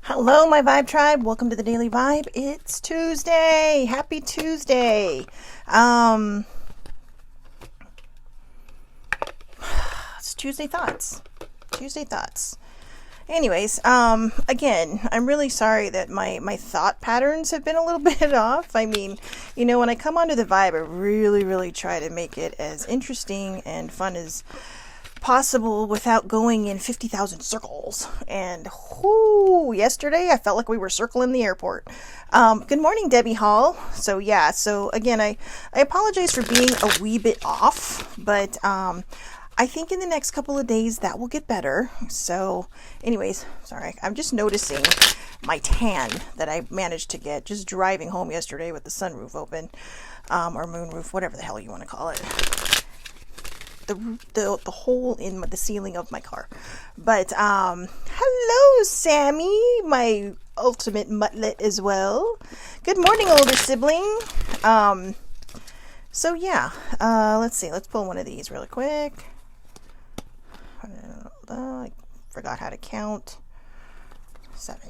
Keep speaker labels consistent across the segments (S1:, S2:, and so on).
S1: Hello, my Vibe Tribe. Welcome to the Daily Vibe. It's Tuesday. Happy Tuesday. It's Tuesday Thoughts. Tuesday Thoughts. Anyways, again, I'm really sorry that my thought patterns have been a little bit off. I mean, when I come onto the Vibe, I really try to make it as interesting and fun as possible without going in 50,000 circles. And yesterday I felt like we were circling the airport. Good morning, Debbie Hall. So again, I apologize for being a wee bit off, but I think in the next couple of days that will get better. So anyways, sorry, I'm just noticing my tan that I managed to get just driving home yesterday with the sunroof open, or moonroof, whatever the hell you want to call it. The hole in the ceiling of my car. But hello, Sammy, my ultimate muttlet as well. Good morning, older sibling. Let's see. Let's pull one of these really quick. I forgot how to count. 7.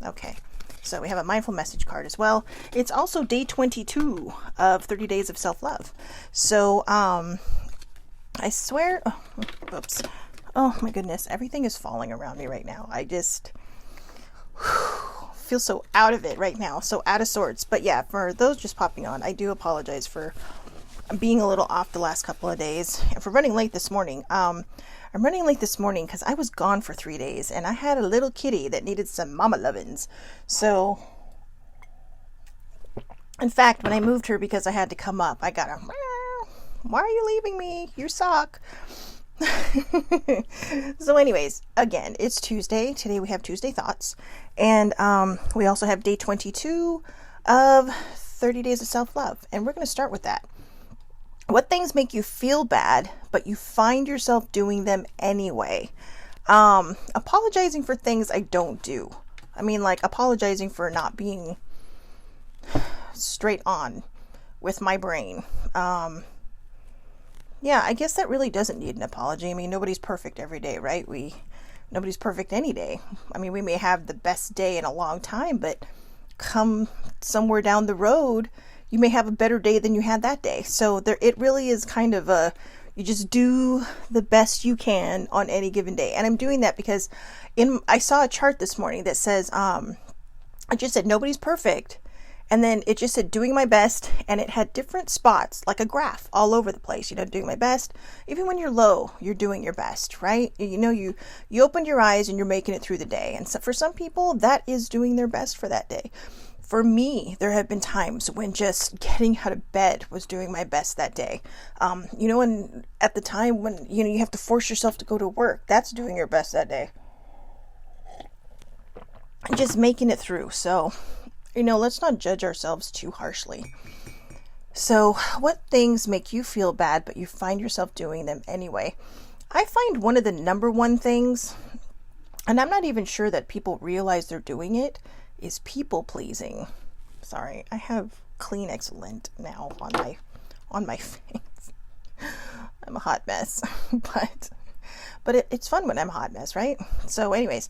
S1: Okay. So we have a mindful message card as well. It's also day 22 of 30 Days of Self-Love. So, I swear, oops. Oh my goodness, everything is falling around me right now. I just feel so out of it right now, so out of sorts. But yeah, for those just popping on, I do apologize for being a little off the last couple of days and for running late this morning. I'm running late this morning because I was gone for 3 days and I had a little kitty that needed some mama lovin's. So, in fact, when I moved her because I had to come up, I got a... Why are you leaving me? You suck. So anyways, again, it's Tuesday. Today we have Tuesday Thoughts. And we also have day 22 of 30 Days of Self-Love. And we're going to start with that. What things make you feel bad, but you find yourself doing them anyway? Apologizing for things I don't do. I mean, like apologizing for not being straight on with my brain. Yeah, I guess that really doesn't need an apology. I mean, nobody's perfect every day, right? Nobody's perfect any day. I mean, we may have the best day in a long time, but come somewhere down the road, you may have a better day than you had that day. So it really is kind of you just do the best you can on any given day. And I'm doing that because I saw a chart this morning that says, I just said nobody's perfect. And then it just said doing my best, and it had different spots, like a graph all over the place, doing my best. Even when you're low, you're doing your best, right? You opened your eyes and you're making it through the day. And so for some people, that is doing their best for that day. For me, there have been times when just getting out of bed was doing my best that day. And at the time when, you have to force yourself to go to work, that's doing your best that day. And just making it through. So... let's not judge ourselves too harshly. So, what things make you feel bad, but you find yourself doing them anyway? I find one of the number one things, and I'm not even sure that people realize they're doing it, is people pleasing. Sorry, I have Kleenex lint now on my face. I'm a hot mess, but it's fun when I'm a hot mess, right? So, anyways,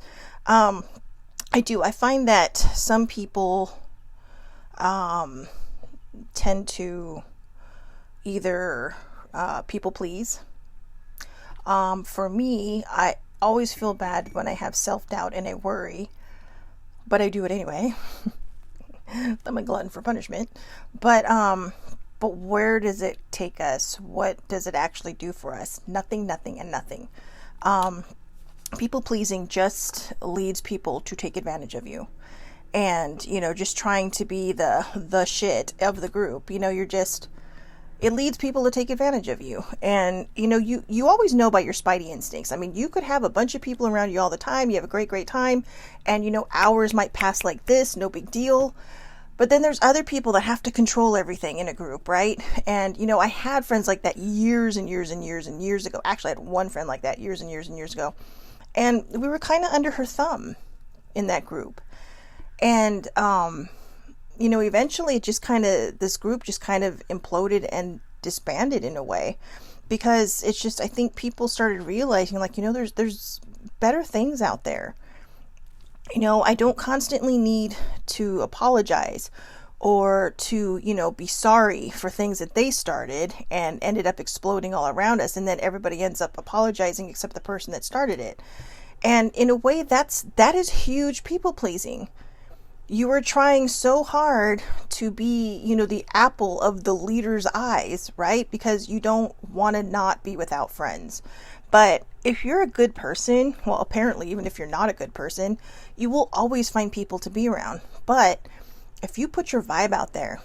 S1: I find that some people tend to either people please. For me, I always feel bad when I have self-doubt and I worry, but I do it anyway. I'm a glutton for punishment. But where does it take us? What does it actually do for us? Nothing, and nothing. People pleasing just leads people to take advantage of you. And, just trying to be the shit of the group. It leads people to take advantage of you. And, you always know by your spidey instincts. I mean, you could have a bunch of people around you all the time. You have a great time. And, hours might pass like this. No big deal. But then there's other people that have to control everything in a group, right? And, I had friends like that years and years ago. Actually, I had one friend like that years and years ago. And we were kind of under her thumb in that group. And, eventually this group just kind of imploded and disbanded in a way. Because it's just, I think people started realizing, there's better things out there. I don't constantly need to apologize or to, be sorry for things that they started and ended up exploding all around us. And then everybody ends up apologizing except the person that started it. And in a way, that is huge people pleasing. You are trying so hard to be, the apple of the leader's eyes, right? Because you don't want to not be without friends. But if you're a good person, well, apparently, even if you're not a good person, you will always find people to be around. But if you put your vibe out there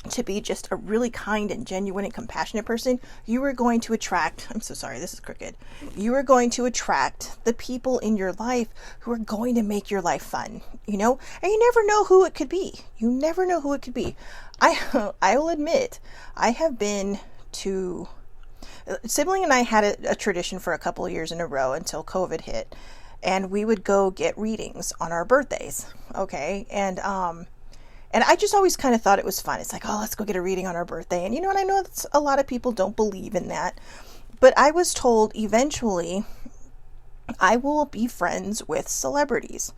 S1: to be just a really kind and genuine and compassionate person, you are going to attract, I'm so sorry, this is crooked. You are going to attract the people in your life who are going to make your life fun, and you never know who it could be. You never know who it could be. I will admit, I have been to, Sibling and I had a tradition for a couple of years in a row until COVID hit, and we would go get readings on our birthdays. Okay. And I just always kind of thought it was fun. It's like, oh, let's go get a reading on our birthday. And and I know that a lot of people don't believe in that. But I was told eventually I will be friends with celebrities.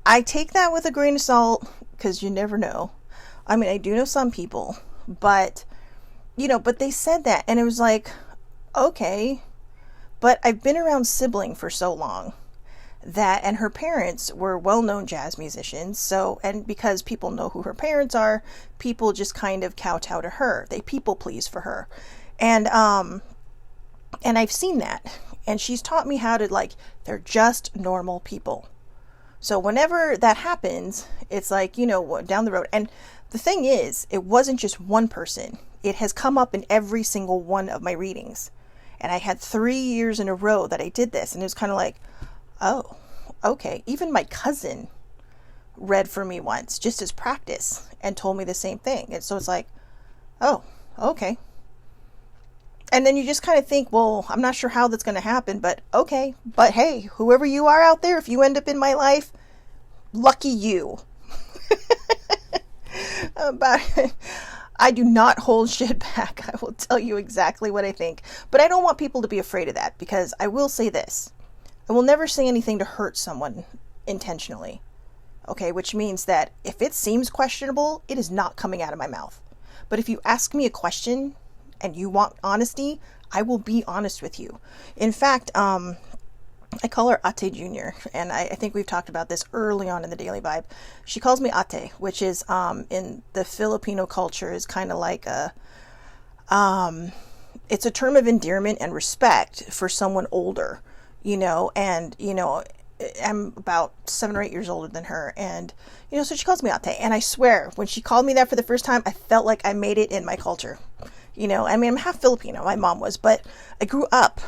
S1: I take that with a grain of salt because you never know. I mean, I do know some people, but, but they said that. And it was like, okay, but I've been around Sibling for so long. And her parents were well-known jazz musicians. So, and because people know who her parents are, people just kind of kowtow to her. They people please for her. And I've seen that. And she's taught me how to, they're just normal people. So whenever that happens, it's like, down the road. And the thing is, it wasn't just one person. It has come up in every single one of my readings. And I had 3 years in a row that I did this. And it was kind of like, oh, okay. Even my cousin read for me once just as practice and told me the same thing. And so it's like, oh, okay. And then you just kind of think, well, I'm not sure how that's going to happen, but okay. But hey, whoever you are out there, if you end up in my life, lucky you. I do not hold shit back. I will tell you exactly what I think. But I don't want people to be afraid of that, because I will say this. I will never say anything to hurt someone intentionally. Okay, which means that if it seems questionable, it is not coming out of my mouth. But if you ask me a question and you want honesty, I will be honest with you. In fact, I call her Ate Jr., and I think we've talked about this early on in the Daily Vibe. She calls me Ate, which is in the Filipino culture is kind of like it's a term of endearment and respect for someone older. I'm about 7 or 8 years older than her. And, so she calls me Ate. And I swear, when she called me that for the first time, I felt like I made it in my culture. I'm half Filipino. My mom was, but I grew up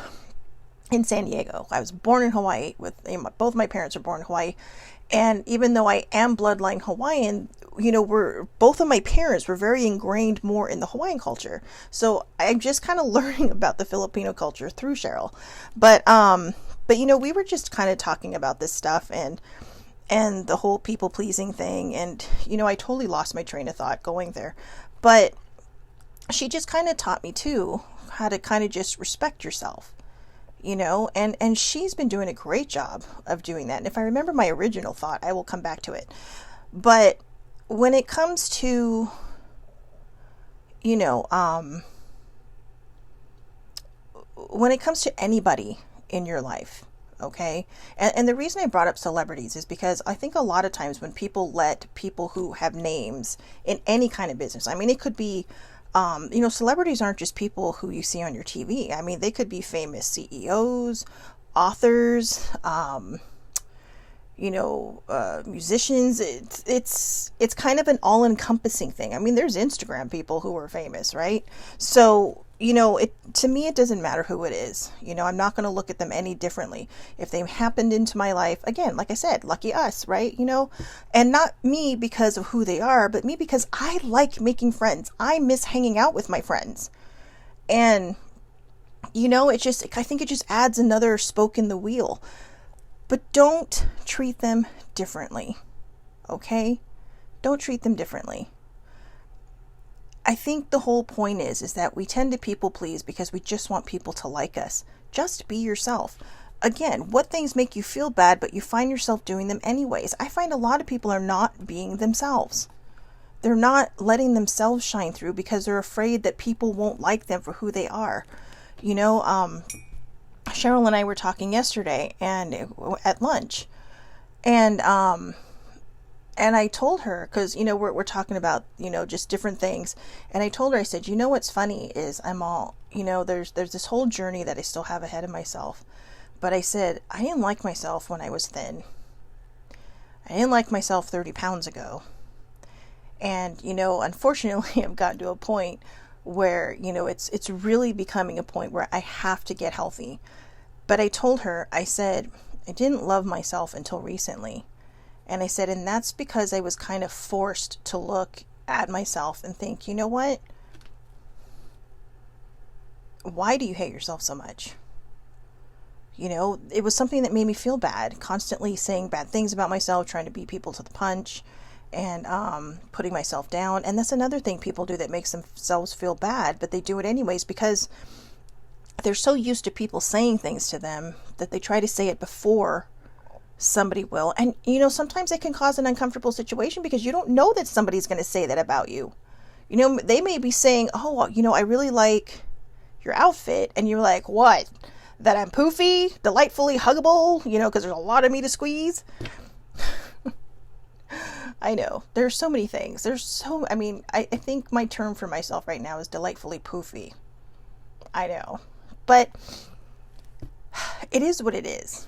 S1: in San Diego. I was born in Hawaii both my parents were born in Hawaii. And even though I am bloodline Hawaiian, both of my parents were very ingrained more in the Hawaiian culture. So I'm just kind of learning about the Filipino culture through Cheryl. But we were just kind of talking about this stuff and the whole people pleasing thing. And, I totally lost my train of thought going there. But she just kind of taught me too how to kind of just respect yourself. And she's been doing a great job of doing that. And if I remember my original thought, I will come back to it. But when it comes to, when it comes to anybody in your life, okay? And the reason I brought up celebrities is because I think a lot of times when people let people who have names in any kind of business, I mean, it could be, celebrities aren't just people who you see on your TV. I mean, they could be famous CEOs, authors, musicians. It's kind of an all-encompassing thing. I mean, there's Instagram people who are famous, right? So, to me, it doesn't matter who it is. I'm not going to look at them any differently. If they happened into my life, again, like I said, lucky us, right? And not me because of who they are, but me because I like making friends. I miss hanging out with my friends. And, I think it just adds another spoke in the wheel. But don't treat them differently, okay? Don't treat them differently. I think the whole point is that we tend to people please because we just want people to like us. Just be yourself. again, what things make you feel bad, but you find yourself doing them anyways? I find a lot of people are not being themselves. They're not letting themselves shine through because they're afraid that people won't like them for who they are. You know, Cheryl and I were talking yesterday and at lunch, and I told her, because, we're talking about, just different things. And I told her, I said, what's funny is there's this whole journey that I still have ahead of myself. But I said, I didn't like myself when I was thin. I didn't like myself 30 pounds ago. And, unfortunately, I've gotten to a point where, it's really becoming a point where I have to get healthy. But I told her, I said, I didn't love myself until recently. And I said, and that's because I was kind of forced to look at myself and think, you know what? Why do you hate yourself so much? It was something that made me feel bad, constantly saying bad things about myself, trying to beat people to the punch, and putting myself down. And that's another thing people do that makes themselves feel bad, but they do it anyways because they're so used to people saying things to them that they try to say it before somebody will. And sometimes it can cause an uncomfortable situation because you don't know that somebody's going to say that about you. They may be saying, oh, I really like your outfit, and you're like, what? That I'm poofy, delightfully huggable, because there's a lot of me to squeeze. I know there's so many things. I think my term for myself right now is delightfully poofy. I know, but it is what it is.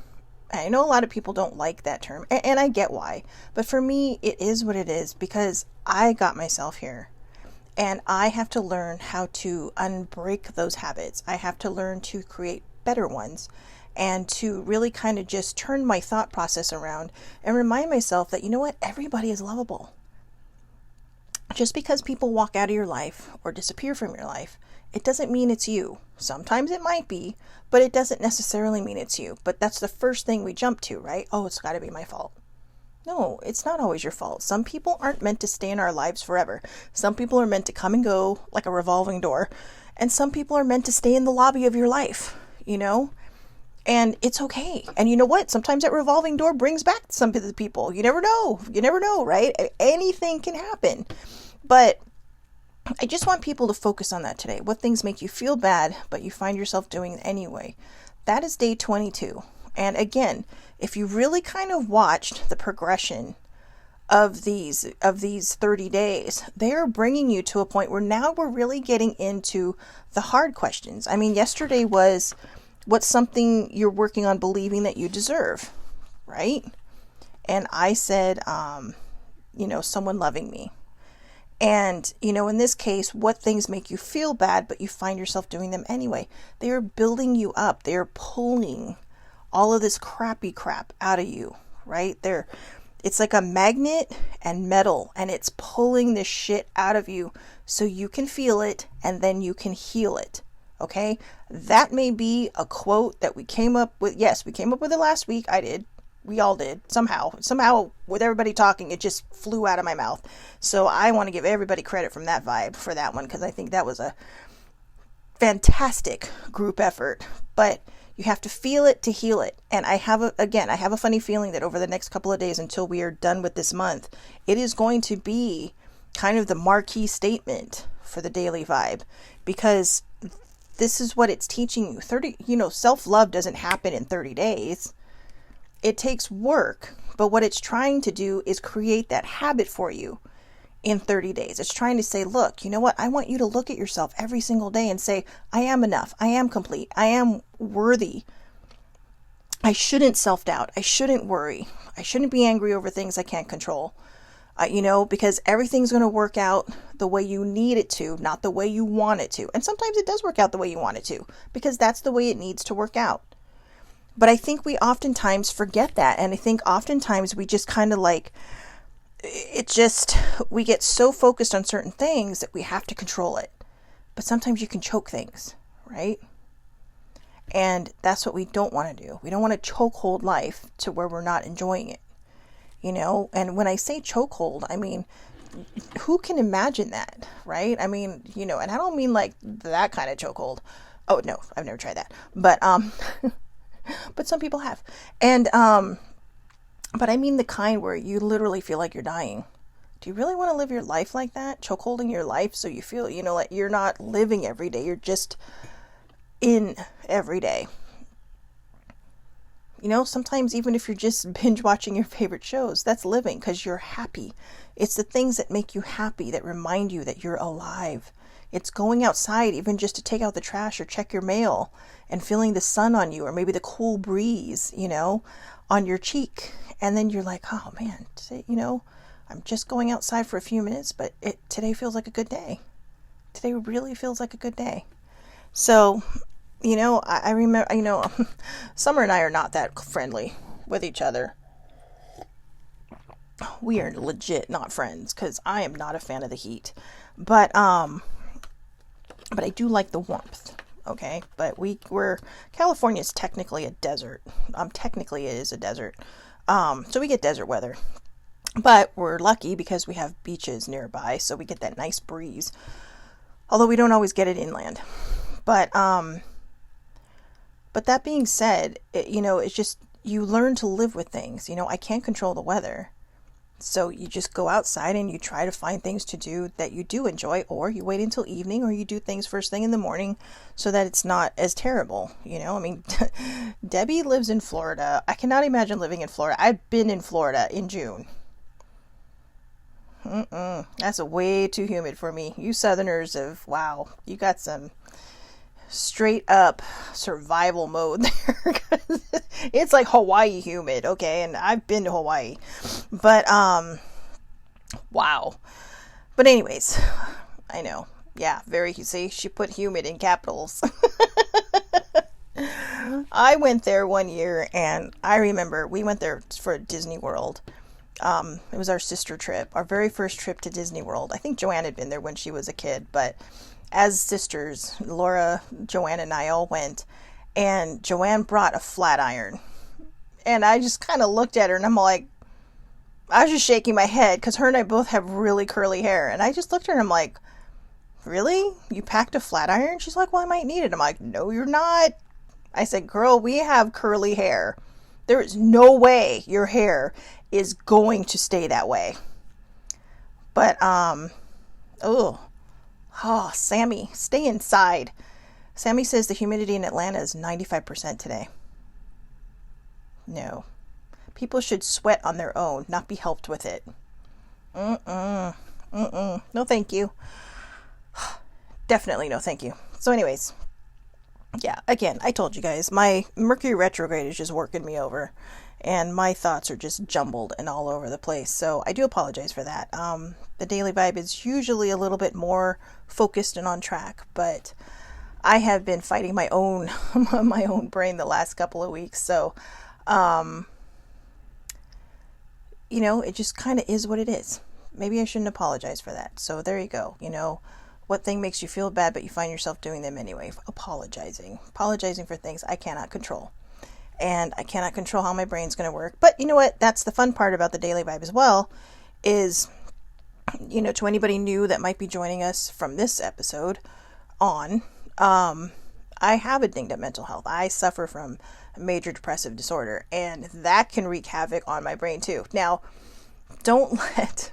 S1: I know a lot of people don't like that term, and I get why. But for me, it is what it is because I got myself here. And I have to learn how to unbreak those habits. I have to learn to create better ones and to really kind of just turn my thought process around and remind myself that, everybody is lovable. Just because people walk out of your life or disappear from your life, it doesn't mean it's you. Sometimes it might be, but it doesn't necessarily mean it's you. But that's the first thing we jump to, right? Oh, it's got to be my fault. No, it's not always your fault. Some people aren't meant to stay in our lives forever. Some people are meant to come and go like a revolving door. And some people are meant to stay in the lobby of your life, and it's okay. And you know what? Sometimes that revolving door brings back some of the people. You never know, right? Anything can happen. But I just want people to focus on that today. What things make you feel bad, but you find yourself doing it anyway? That is day 22. And again, if you really kind of watched the progression of these 30 days, they're bringing you to a point where now we're really getting into the hard questions. I mean, yesterday was, what's something you're working on believing that you deserve, right? And I said, someone loving me. And, in this case, what things make you feel bad, but you find yourself doing them anyway? They are building you up. They are pulling all of this crappy crap out of you, right? It's like a magnet and metal, and it's pulling this shit out of you so you can feel it and then you can heal it. Okay? That may be a quote that we came up with. Yes, we came up with it last week. I did. We all did. Somehow with everybody talking, it just flew out of my mouth. So I want to give everybody credit from that vibe for that one, because I think that was a fantastic group effort. But you have to feel it to heal it. And I have a funny feeling that over the next couple of days until we are done with this month, it is going to be kind of the marquee statement for the daily vibe, because this is what it's teaching you. Self-love doesn't happen in 30 days. It takes work, but what it's trying to do is create that habit for you in 30 days. It's trying to say, look, you know what? I want you to look at yourself every single day and say, I am enough. I am complete. I am worthy. I shouldn't self-doubt. I shouldn't worry. I shouldn't be angry over things I can't control. Because everything's going to work out the way you need it to, not the way you want it to. And sometimes it does work out the way you want it to, because that's the way it needs to work out. But I think we oftentimes forget that. And I think oftentimes we just kind of we get so focused on certain things that we have to control it. But sometimes you can choke things, right? And that's what we don't want to do. We don't want to chokehold life to where we're not enjoying it. And when I say chokehold, I mean, who can imagine that, right? I mean, and I don't mean like that kind of chokehold. Oh, no, I've never tried that. But, but some people have. And, but I mean the kind where you literally feel like you're dying. Do you really want to live your life like that? Choke holding your life so you feel, like you're not living every day. You're just in every day. Sometimes even if you're just binge watching your favorite shows, that's living because you're happy. It's the things that make you happy that remind you that you're alive. It's going outside even just to take out the trash or check your mail and feeling the sun on you, or maybe the cool breeze, on your cheek. And then you're like, oh man, today, I'm just going outside for a few minutes, but today feels like a good day. Today really feels like a good day. So, I remember, Summer and I are not that friendly with each other. We are legit not friends because I am not a fan of the heat. But I do like the warmth. Okay, but California is technically a desert. Technically it is a desert. So we get desert weather. But we're lucky because we have beaches nearby, so we get that nice breeze. Although we don't always get it inland. But that being said, it's just, you learn to live with things. I can't control the weather. So you just go outside and you try to find things to do that you do enjoy, or you wait until evening, or you do things first thing in the morning so that it's not as terrible. Debbie lives in Florida. I cannot imagine living in Florida. I've been in Florida in June. That's way too humid for me. You Southerners wow, you got some straight up survival mode there. It's like Hawaii humid, okay? And I've been to Hawaii. But, wow. But anyways, I know. Yeah, see, she put humid in capitals. I went there one year, and I remember we went there for Disney World. It was our sister trip, our very first trip to Disney World. I think Joanne had been there when she was a kid, but as sisters, Laura, Joanne, and I all went, and Joanne brought a flat iron. And I just kind of looked at her, and I'm like, I was just shaking my head, because her and I both have really curly hair. And I just looked at her, and I'm like, really? You packed a flat iron? She's like, well, I might need it. I'm like, no, you're not. I said, girl, we have curly hair. There is no way your hair is going to stay that way. But, Sammy, stay inside. Sammy says the humidity in Atlanta is 95% today. No. People should sweat on their own, not be helped with it. No, thank you. Definitely no, thank you. So anyways, yeah, again, I told you guys, my Mercury retrograde is just working me over. And my thoughts are just jumbled and all over the place. So I do apologize for that. The Daily Vibe is usually a little bit more focused and on track, but I have been fighting my own brain the last couple of weeks. So, it just kind of is what it is. Maybe I shouldn't apologize for that. So there you go. What thing makes you feel bad, but you find yourself doing them anyway? Apologizing for things I cannot control. And I cannot control how my brain's going to work. But you know what? That's the fun part about the Daily Vibe as well, is, to anybody new that might be joining us from this episode on, I have a dinged up mental health. I suffer from major depressive disorder, and that can wreak havoc on my brain too. Now, don't let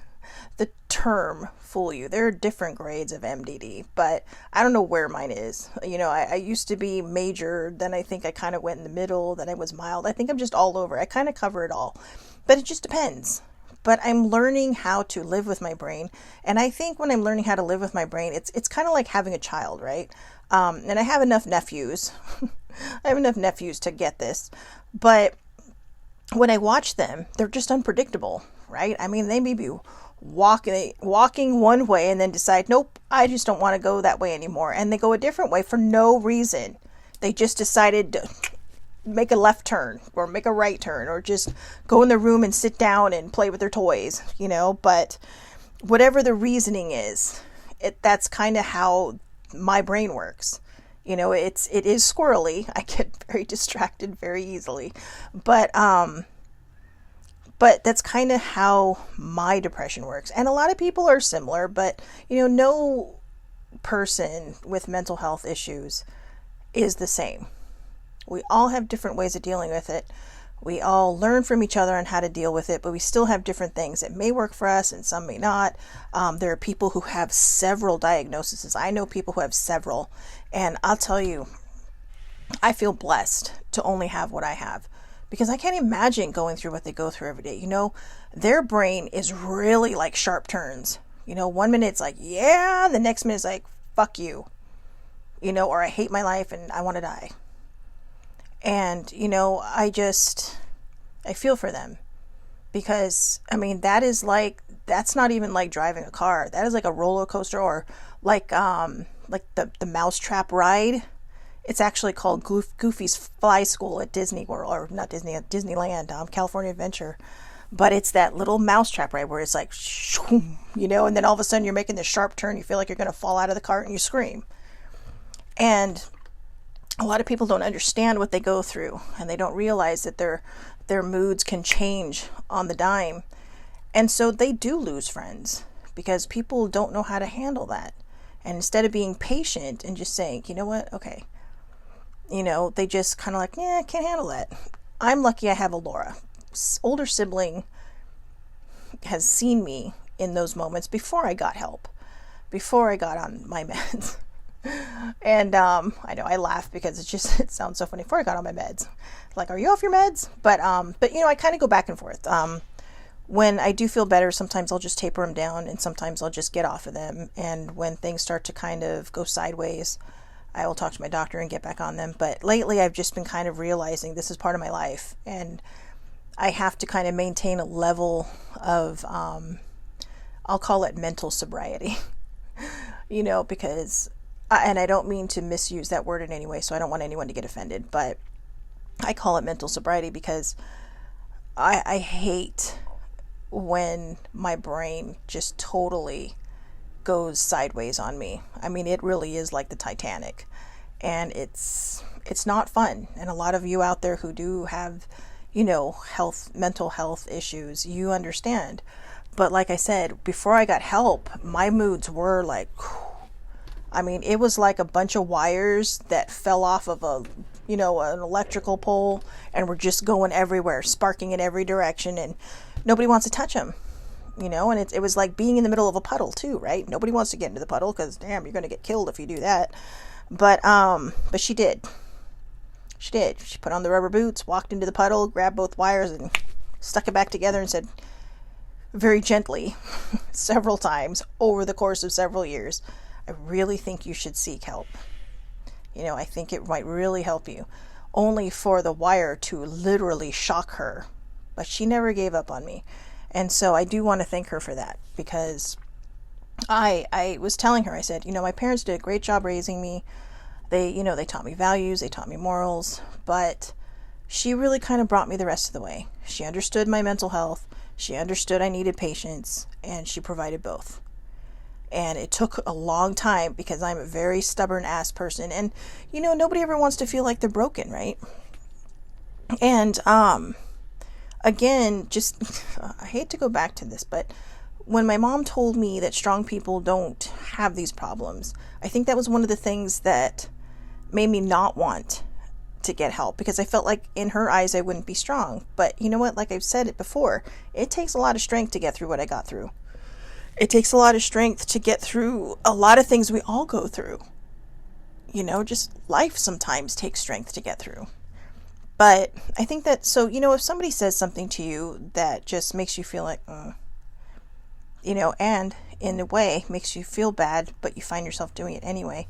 S1: the term fool you. There are different grades of MDD, but I don't know where mine is. I used to be major, then I think I kind of went in the middle, then I was mild. I think I'm just all over. I kind of cover it all, but it just depends. But I'm learning how to live with my brain, and I think when I'm learning how to live with my brain, it's kind of like having a child, right? And I have enough nephews. I have enough nephews to get this, but when I watch them, they're just unpredictable, right? I mean, they may be walking one way and then decide, nope, I just don't want to go that way anymore. And they go a different way for no reason. They just decided to make a left turn or make a right turn or just go in the room and sit down and play with their toys, but whatever the reasoning is, that's kind of how my brain works. It is squirrely. I get very distracted very easily, but that's kind of how my depression works. And a lot of people are similar, but, no person with mental health issues is the same. We all have different ways of dealing with it. We all learn from each other on how to deal with it, but we still have different things. It may work for us and some may not. There are people who have several diagnoses. I know people who have several, and I'll tell you, I feel blessed to only have what I have, because I can't imagine going through what they go through every day. Their brain is really like sharp turns. 1 minute it's like, yeah, the next minute it's like, fuck you, or I hate my life and I want to die. And, I feel for them, because, that's not even like driving a car. That is like a roller coaster, or like the Mousetrap ride. It's actually called Goofy's Fly School at Disney World, or not Disney, at Disneyland, California Adventure. But it's that little mousetrap ride where it's like, and then all of a sudden you're making this sharp turn. You feel like you're going to fall out of the cart and you scream. And a lot of people don't understand what they go through, and they don't realize that their moods can change on the dime. And so they do lose friends, because people don't know how to handle that. And instead of being patient and just saying, you know what, okay, they just kind of like, yeah, I can't handle that. I'm lucky I have a Laura. Older sibling has seen me in those moments before I got help, before I got on my meds. And I know I laugh because it sounds so funny. Before I got on my meds, like, are you off your meds? But I kind of go back and forth. When I do feel better, sometimes I'll just taper them down, and sometimes I'll just get off of them. And when things start to kind of go sideways, I will talk to my doctor and get back on them. But lately I've just been kind of realizing this is part of my life, and I have to kind of maintain a level of, I'll call it mental sobriety, because, and I don't mean to misuse that word in any way, so I don't want anyone to get offended, but I call it mental sobriety because I hate when my brain just totally goes sideways on me. It really is like the Titanic, and it's not fun. And a lot of you out there who do have, mental health issues, you understand. But like I said, before I got help, my moods were like, it was like a bunch of wires that fell off of an electrical pole and were just going everywhere, sparking in every direction, and nobody wants to touch them, and it was like being in the middle of a puddle too, right? Nobody wants to get into the puddle because, damn, you're going to get killed if you do that. But she did. She put on the rubber boots, walked into the puddle, grabbed both wires and stuck it back together and said very gently several times over the course of several years, I really think you should seek help. I think it might really help you. Only for the wire to literally shock her. But she never gave up on me. And so I do want to thank her for that, because I was telling her, I said, my parents did a great job raising me. They taught me values, they taught me morals, but she really kind of brought me the rest of the way. She understood my mental health. She understood I needed patience, and she provided both. And it took a long time, because I'm a very stubborn ass person, and nobody ever wants to feel like they're broken, right? And again, just I hate to go back to this, but when my mom told me that strong people don't have these problems, I think that was one of the things that made me not want to get help, because I felt like in her eyes I wouldn't be strong. But you know what, like I've said it before, it takes a lot of strength to get through what I got through. It takes a lot of strength to get through a lot of things we all go through. Just life sometimes takes strength to get through. But I think that, so, if somebody says something to you that just makes you feel like, and in a way makes you feel bad, but you find yourself doing it anyway,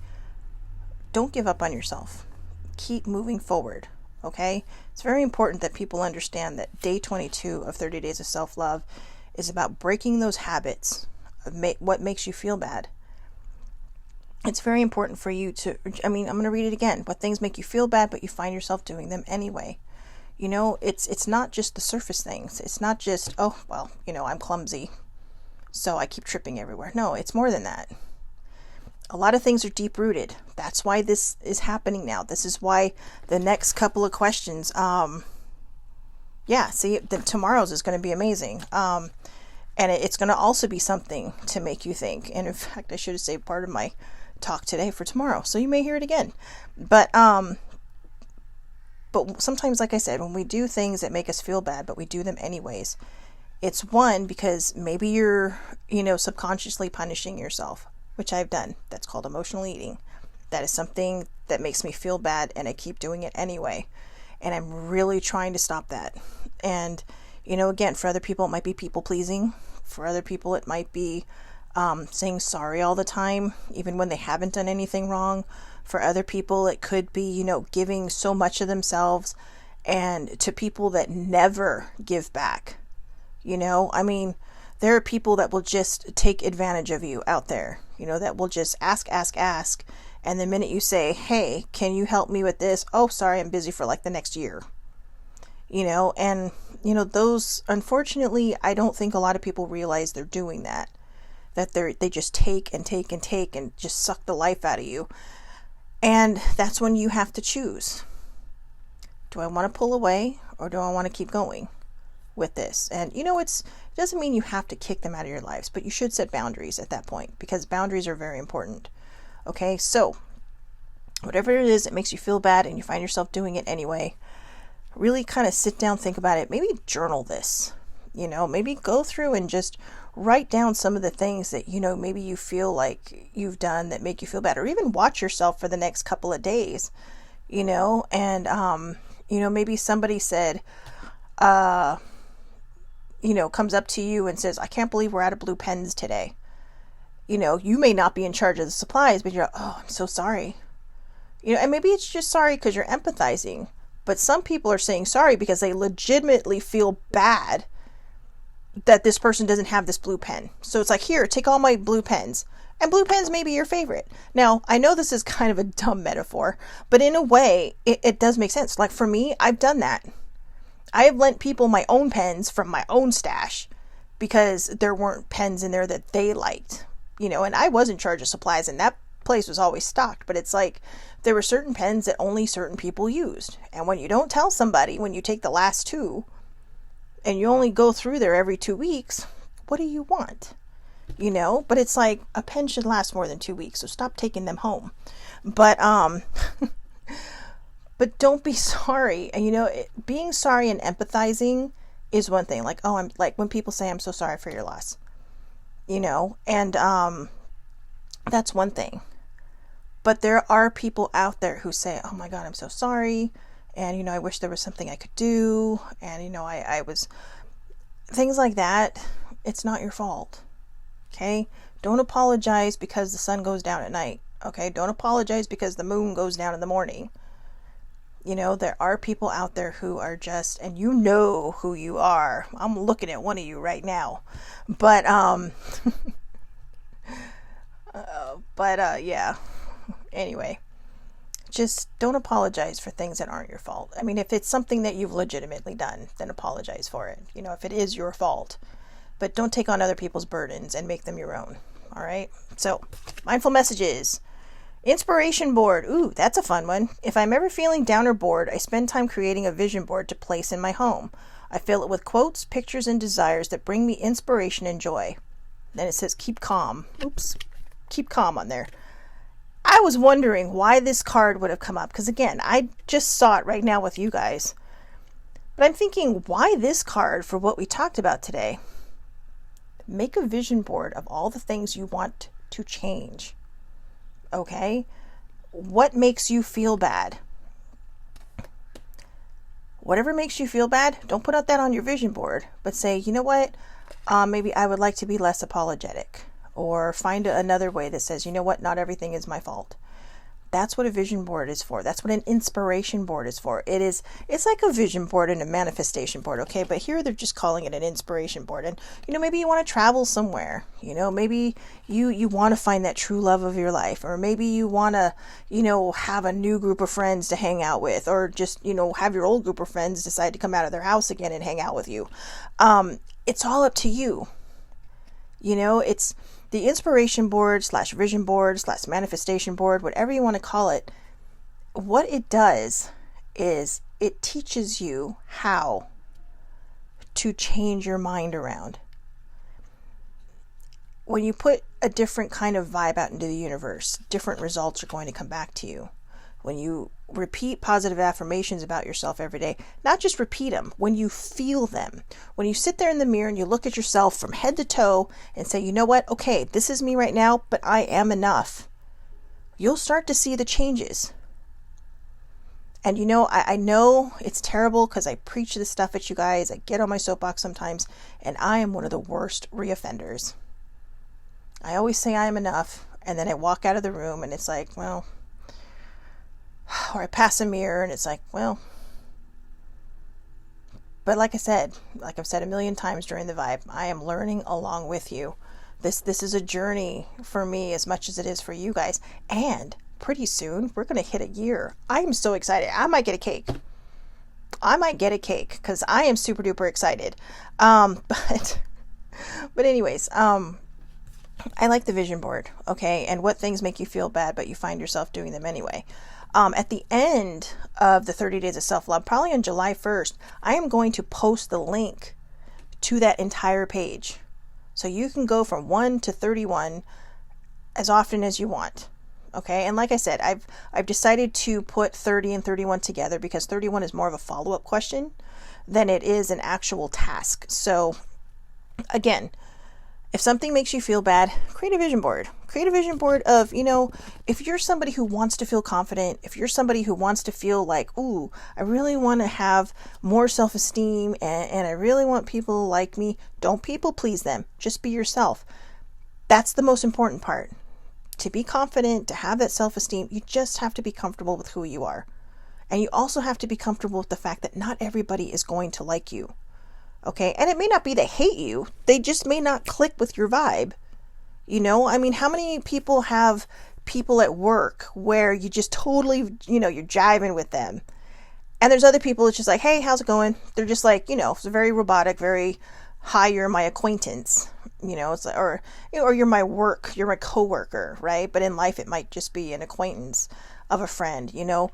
S1: don't give up on yourself. Keep moving forward, okay? It's very important that people understand that day 22 of 30 Days of Self-Love is about breaking those habits of what makes you feel bad. It's very important for you to, I'm going to read it again. What things make you feel bad, but you find yourself doing them anyway. It's not just the surface things. It's not just, oh, well, I'm clumsy, so I keep tripping everywhere. No, it's more than that. A lot of things are deep-rooted. That's why this is happening now. This is why the next couple of questions, tomorrow's is going to be amazing. And it's going to also be something to make you think. And in fact, I should have saved part of my talk today for tomorrow, so you may hear it again. But But sometimes, like I said, when we do things that make us feel bad, but we do them anyways, it's one, because maybe you're, subconsciously punishing yourself, which I've done. That's called emotional eating. That is something that makes me feel bad, and I keep doing it anyway. And I'm really trying to stop that. And, again, for other people, it might be people pleasing. For other people, it might be saying sorry all the time, even when they haven't done anything wrong. For other people, it could be, giving so much of themselves, and to people that never give back. There are people that will just take advantage of you out there, that will just ask. And the minute you say, hey, can you help me with this? Oh, sorry, I'm busy for like the next year. Those, unfortunately, I don't think a lot of people realize they're doing that. That they just take and just suck the life out of you. And that's when you have to choose. Do I want to pull away, or do I want to keep going with this? And it doesn't mean you have to kick them out of your lives, but you should set boundaries at that point, because boundaries are very important. Okay, so whatever it is that makes you feel bad and you find yourself doing it anyway, really kind of sit down, think about it, maybe journal this, maybe go through and just write down some of the things that, maybe you feel like you've done that make you feel bad, or even watch yourself for the next couple of days, and, maybe somebody said, comes up to you and says, I can't believe we're out of blue pens today. You may not be in charge of the supplies, but you're like, oh, I'm so sorry. And maybe it's just sorry because you're empathizing. But some people are saying sorry because they legitimately feel bad that this person doesn't have this blue pen. So it's like, here, take all my blue pens. And blue pens may be your favorite. Now, I know this is kind of a dumb metaphor, but in a way, it does make sense. Like for me, I've done that. I have lent people my own pens from my own stash because there weren't pens in there that they liked. And I was in charge of supplies, and that place was always stocked, but it's like there were certain pens that only certain people used. And when you don't tell somebody, when you take the last two and you only go through there every 2 weeks, what do you want? But it's like a pen should last more than 2 weeks, so stop taking them home. But but don't be sorry. And being sorry and empathizing is one thing. Like, oh, I'm like when people say I'm so sorry for your loss. And that's one thing. But there are people out there who say, oh my God, I'm so sorry. And, I wish there was something I could do. And, I was, things like that. It's not your fault. Okay. Don't apologize because the sun goes down at night. Okay. Don't apologize because the moon goes down in the morning. There are people out there who are just, and who you are. I'm looking at one of you right now. But, yeah. Anyway, just don't apologize for things that aren't your fault. I mean, if it's something that you've legitimately done, then apologize for it. If it is your fault. But don't take on other people's burdens and make them your own. All right? So, mindful messages. Inspiration board. Ooh, that's a fun one. If I'm ever feeling down or bored, I spend time creating a vision board to place in my home. I fill it with quotes, pictures, and desires that bring me inspiration and joy. Then it says, keep calm. Oops. Keep calm on there. I was wondering why this card would have come up. Because again, I just saw it right now with you guys. But I'm thinking, why this card for what we talked about today? Make a vision board of all the things you want to change. Okay? What makes you feel bad? Whatever makes you feel bad, don't put out that on your vision board, but say, you know what? Maybe I would like to be less apologetic, or find another way that says, you know what? Not everything is my fault. That's what a vision board is for. That's what an inspiration board is for. It's like a vision board and a manifestation board, okay? But here they're just calling it an inspiration board. And, maybe you want to travel somewhere. Maybe you want to find that true love of your life. Or maybe you want to, have a new group of friends to hang out with. Or just, have your old group of friends decide to come out of their house again and hang out with you. It's all up to you. It's the inspiration board / vision board / manifestation board, whatever you want to call it. What it does is it teaches you how to change your mind around. When you put a different kind of vibe out into the universe, different results are going to come back to you. when you repeat positive affirmations about yourself every day, not just repeat them, when you feel them, when you sit there in the mirror and you look at yourself from head to toe and say, you know what, okay, this is me right now, but I am enough, you'll start to see the changes. And you know, I know it's terrible because I preach this stuff at you guys. I get on my soapbox sometimes, and I am one of the worst reoffenders. I always say I am enough, and then I walk out of the room and it's like, well, or I pass a mirror and it's like, well, but like I've said a million times during the vibe, I am learning along with you. This is a journey for me as much as it is for you guys. And pretty soon we're going to hit a year. I'm so excited. I might get a cake because I am super duper excited. But anyways, I like the vision board. Okay. And what things make you feel bad, but you find yourself doing them anyway. At the end of the 30 days of self-love, probably on July 1st, I am going to post the link to that entire page. So you can go from 1 to 31 as often as you want. Okay. And like I said, I've decided to put 30 and 31 together because 31 is more of a follow-up question than it is an actual task. So again, if something makes you feel bad, create a vision board. Create a vision board of, you know, if you're somebody who wants to feel confident, if you're somebody who wants to feel like, ooh, I really want to have more self-esteem and I really want people to like me, don't people please them. Just be yourself. That's the most important part. To be confident, to have that self-esteem, you just have to be comfortable with who you are. And you also have to be comfortable with the fact that not everybody is going to like you. Okay. And it may not be they hate you. They just may not click with your vibe. You know, I mean, how many people have people at work where you just totally, you know, you're jiving with them. And there's other people it's just like, hey, how's it going? They're just like, you know, it's very robotic, very hi, you're my acquaintance, you know, it's like, or, you know, or you're my coworker, right? But in life, it might just be an acquaintance of a friend, you know.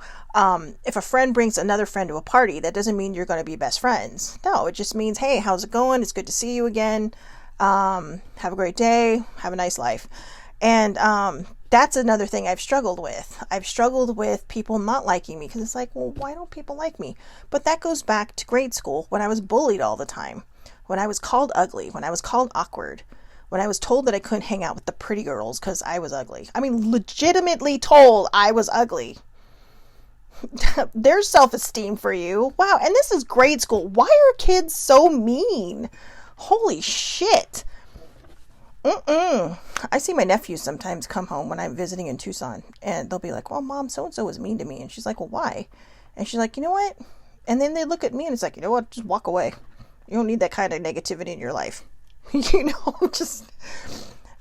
S1: If a friend brings another friend to a party, that doesn't mean you're going to be best friends. No, it just means, hey, how's it going? It's good to see you again. Have a great day. Have a nice life. And that's another thing I've struggled with. I've struggled with people not liking me because it's like, well, why don't people like me? But that goes back to grade school when I was bullied all the time, when I was called ugly, when I was called awkward, when I was told that I couldn't hang out with the pretty girls because I was ugly. I mean, legitimately told I was ugly. There's self-esteem for you. Wow. And this is grade school. Why are kids so mean? Holy shit. I see my nephews sometimes come home when I'm visiting in Tucson and they'll be like, well, Mom, so-and-so was mean to me. And she's like, well, why? And she's like, you know what? And then they look at me and it's like, you know what? Just walk away. You don't need that kind of negativity in your life. You know, just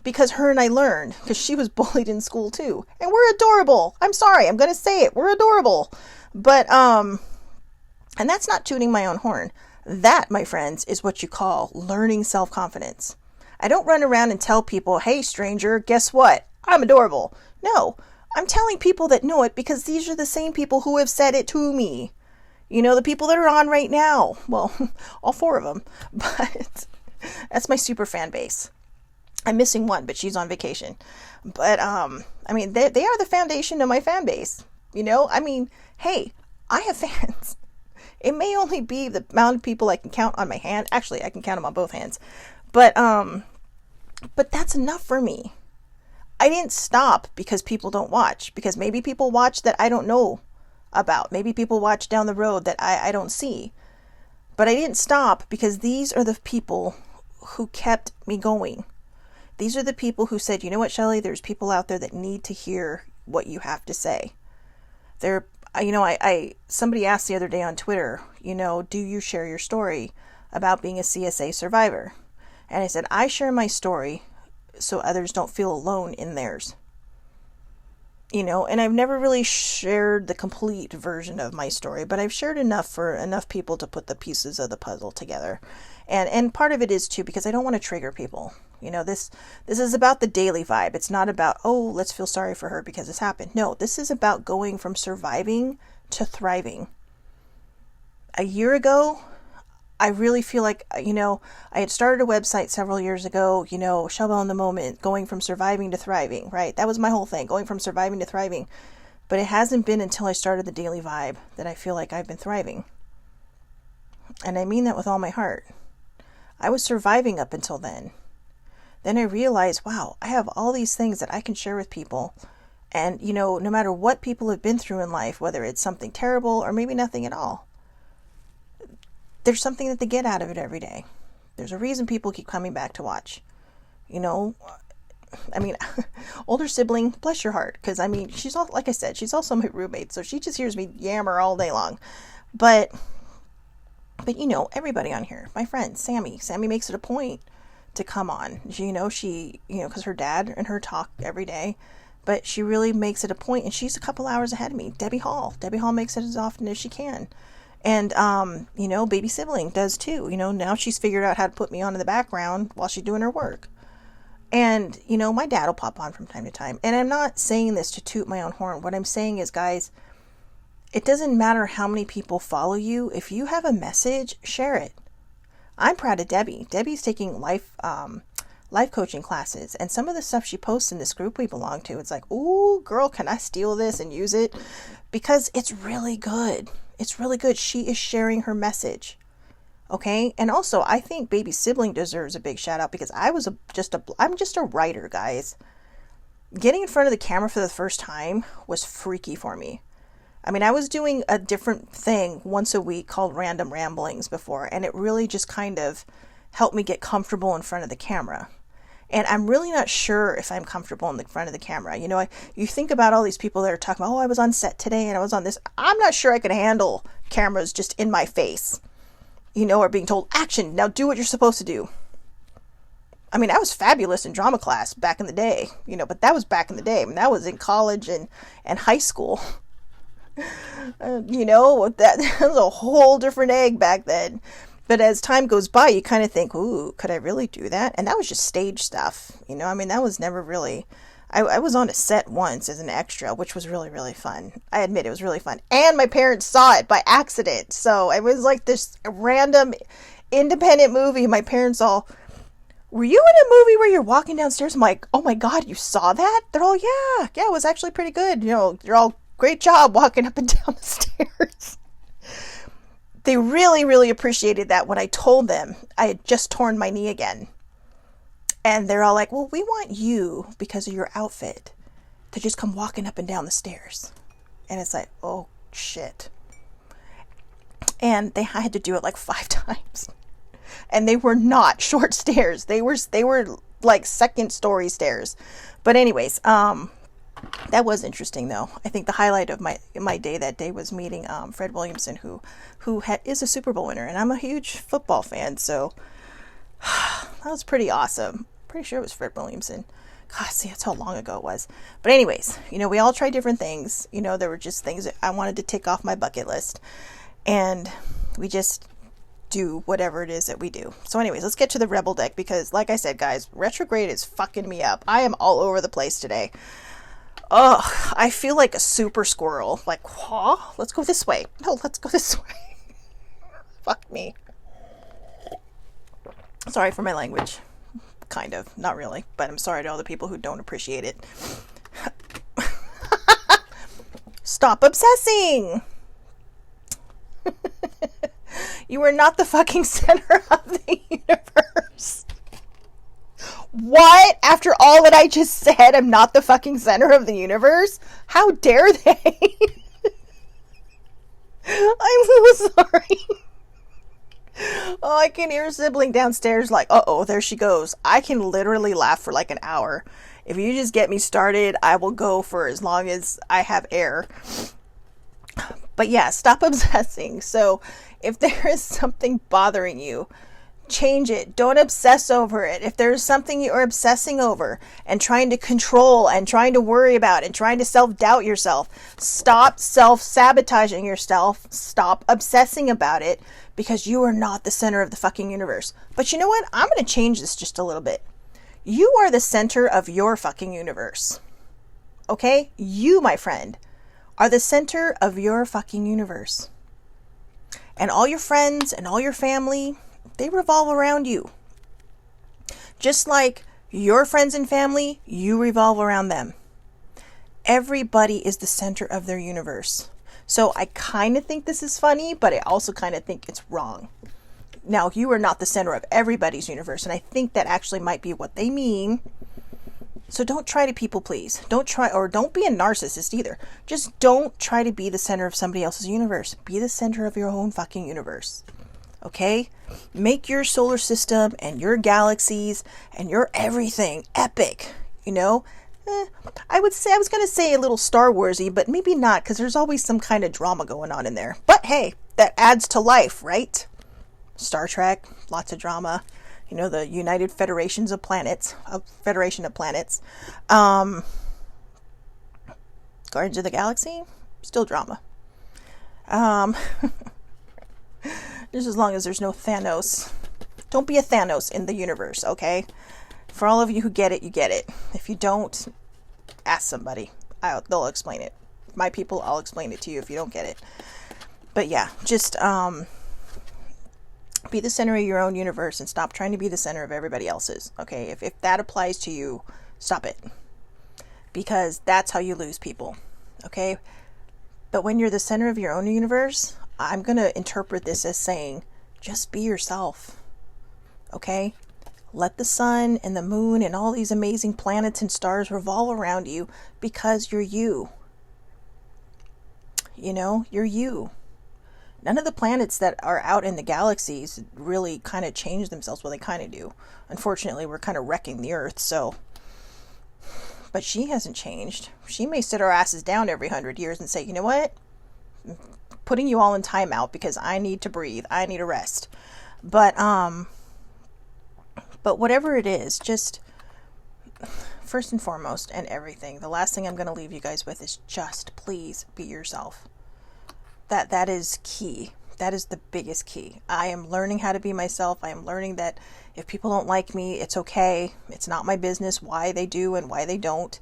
S1: because her and I learned, because she was bullied in school too. And we're adorable. I'm sorry. I'm going to say it. We're adorable. But, and that's not tooting my own horn. That, my friends, is what you call learning self-confidence. I don't run around and tell people, hey, stranger, guess what? I'm adorable. No, I'm telling people that know it because these are the same people who have said it to me. You know, the people that are on right now. Well, all 4 of them. But that's my super fan base. I'm missing one, but she's on vacation. But, I mean, they are the foundation of my fan base. You know, I mean, hey, I have fans. It may only be the amount of people I can count on my hand. Actually, I can count them on both hands. But that's enough for me. I didn't stop because people don't watch. Because maybe people watch that I don't know about. Maybe people watch down the road that I don't see. But I didn't stop because these are the people who kept me going. These are the people who said, you know what, Shelly, there's people out there that need to hear what you have to say. They're, you know, somebody asked the other day on Twitter, you know, do you share your story about being a CSA survivor? And I said, I share my story so others don't feel alone in theirs. You know, and I've never really shared the complete version of my story, but I've shared enough for enough people to put the pieces of the puzzle together. And part of it is too, because I don't want to trigger people. You know, this is about the daily vibe. It's not about, oh, let's feel sorry for her because this happened. No, this is about going from surviving to thriving. A year ago, I really feel like, you know, I had started a website several years ago, you know, Shellbell in the Moment, going from surviving to thriving, right? That was my whole thing, going from surviving to thriving. But it hasn't been until I started the Daily Vibe that I feel like I've been thriving. And I mean that with all my heart. I was surviving up until then. Then I realized, wow, I have all these things that I can share with people. And, no matter what people have been through in life, whether it's something terrible or maybe nothing at all, there's something that they get out of it every day. There's a reason people keep coming back to watch. Older sibling, bless your heart. Because, she's all, like I said, she's also my roommate. So she just hears me yammer all day long. But everybody on here, my friend, Sammy makes it a point to come on. She, because her dad and her talk every day. But she really makes it a point, and she's a couple hours ahead of me. Debbie Hall makes it as often as she can. And, baby sibling does too. Now she's figured out how to put me on in the background while she's doing her work. And, my dad will pop on from time to time. And I'm not saying this to toot my own horn. What I'm saying is, guys, it doesn't matter how many people follow you. If you have a message, share it. I'm proud of Debbie. Debbie's taking life coaching classes, and some of the stuff she posts in this group we belong to, it's like, ooh, girl, can I steal this and use it? Because it's really good. It's really good. She is sharing her message. Okay. And also, I think baby sibling deserves a big shout out, because I'm just a writer, guys. Getting in front of the camera for the first time was freaky for me. I was doing a different thing once a week called Random Ramblings before, and it really just kind of helped me get comfortable in front of the camera. And I'm really not sure if I'm comfortable in the front of the camera. You think about all these people that are talking about, oh, I was on set today and I was on this. I'm not sure I could handle cameras just in my face, or being told, action, now do what you're supposed to do. I was fabulous in drama class back in the day, but that was back in the day. That was in college and high school. That was a whole different egg back then. But as time goes by, you kind of think, ooh, could I really do that? And that was just stage stuff. That was never really, I was on a set once as an extra, which was really, really fun. I admit it was really fun. And my parents saw it by accident. So it was like this random independent movie. My parents all, were you in a movie where you're walking downstairs? I'm like, oh my God, you saw that? They're all, yeah, it was actually pretty good. They're all, great job walking up and down the stairs. They really, really appreciated that when I told them I had just torn my knee again. And they're all like, well, we want you, because of your outfit, to just come walking up and down the stairs. And it's like, oh, shit. And I had to do it like 5 times. And they were not short stairs. They were like second story stairs. But anyways, that was interesting, though. I think the highlight of my day that day was meeting Fred Williamson, who is a Super Bowl winner, and I'm a huge football fan, so that was pretty awesome. Pretty sure it was Fred Williamson. God, see, that's how long ago it was. But anyways, we all try different things. There were just things that I wanted to tick off my bucket list, and we just do whatever it is that we do. So anyways, let's get to the Rebel deck, because like I said, guys, retrograde is fucking me up. I am all over the place today. Ugh, I feel like a super squirrel. Like, huh? Let's go this way. No, let's go this way. Fuck me. Sorry for my language. Kind of. Not really. But I'm sorry to all the people who don't appreciate it. Stop obsessing! You are not the fucking center of the universe. What? After all that I just said, I'm not the fucking center of the universe? How dare they? I'm so sorry. Oh, I can hear a sibling downstairs like, uh-oh, there she goes. I can literally laugh for like an hour. If you just get me started, I will go for as long as I have air. But yeah, stop obsessing. So if there is something bothering you, change it. Don't obsess over it. If there's something you are obsessing over and trying to control and trying to worry about and trying to self-doubt yourself, stop self-sabotaging yourself. Stop obsessing about it, because you are not the center of the fucking universe. But you know what? I'm going to change this just a little bit. You are the center of your fucking universe. Okay? You, my friend, are the center of your fucking universe. And all your friends and all your family, they revolve around you. Just like your friends and family, you revolve around them. everybody is the center of their universe. So I kind of think this is funny, but I also kind of think it's wrong. Now, you are not the center of everybody's universe, and I think that actually might be what they mean. So don't try to people please. Don't be a narcissist either. Just don't try to be the center of somebody else's universe. Be the center of your own fucking universe. Okay? Make your solar system and your galaxies and your everything epic. You know? I was going to say a little Star Warsy, but maybe not, because there's always some kind of drama going on in there. But hey, that adds to life, right? Star Trek, lots of drama. You know, the United Federation of Planets. Guardians of the Galaxy, still drama. Just as long as there's no Thanos. Don't be a Thanos in the universe, okay? For all of you who get it, you get it. If you don't, ask somebody. They'll explain it. My people, I'll explain it to you if you don't get it. But yeah, just be the center of your own universe and stop trying to be the center of everybody else's. Okay, if that applies to you, stop it. Because that's how you lose people. Okay? But when you're the center of your own universe, I'm going to interpret this as saying, just be yourself. Okay? Let the sun and the moon and all these amazing planets and stars revolve around you because you're you. You know, you're you. None of the planets that are out in the galaxies really kind of change themselves. Well, they kind of do. Unfortunately, we're kind of wrecking the Earth, so. But she hasn't changed. She may sit her asses down every 100 years and say, you know what? I'm putting you all in timeout because I need to breathe. I need a rest. But whatever it is, just first and foremost and everything, the last thing I'm going to leave you guys with is just please be yourself. That is key. That is the biggest key. I am learning how to be myself. I am learning that if people don't like me, it's okay. It's not my business why they do and why they don't.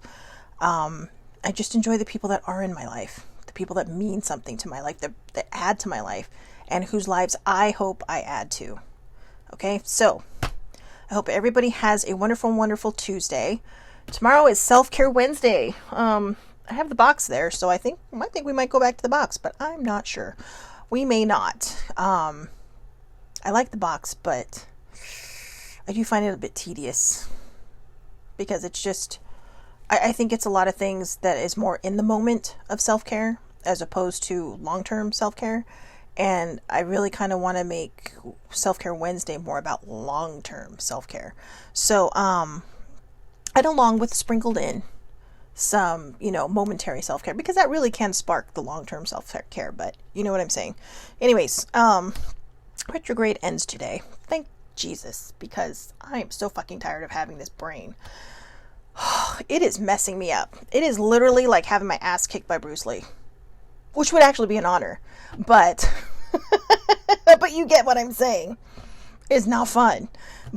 S1: I just enjoy the people that are in my life, the people that mean something to my life, that add to my life, and whose lives I hope I add to. Okay, so I hope everybody has a wonderful, wonderful Tuesday. Tomorrow is Self-Care Wednesday. I have the box there, so I think we might go back to the box, but I'm not sure. We may not. I like the box, but I do find it a bit tedious because it's just, I think it's a lot of things that is more in the moment of self-care as opposed to long-term self-care. And I really kind of want to make Self-Care Wednesday more about long-term self-care. So, and along with sprinkled in some, momentary self-care, because that really can spark the long-term self-care, but you know what I'm saying. Anyways, retrograde ends today. Thank Jesus, because I am so fucking tired of having this brain. It is messing me up. It is literally like having my ass kicked by Bruce Lee, which would actually be an honor, but but you get what I'm saying. It's not fun,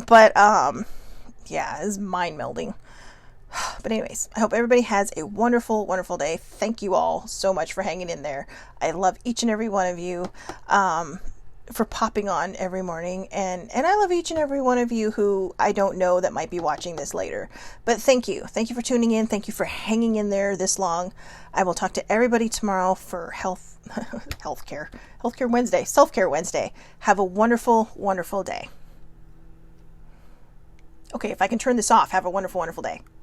S1: but yeah, it's mind melding. But anyways, I hope everybody has a wonderful, wonderful day. Thank you all so much for hanging in there. I love each and every one of you for popping on every morning. And I love each and every one of you who I don't know that might be watching this later. But thank you. Thank you for tuning in. Thank you for hanging in there this long. I will talk to everybody tomorrow for Healthcare Wednesday, Self-Care Wednesday. Have a wonderful, wonderful day. Okay, if I can turn this off, have a wonderful, wonderful day.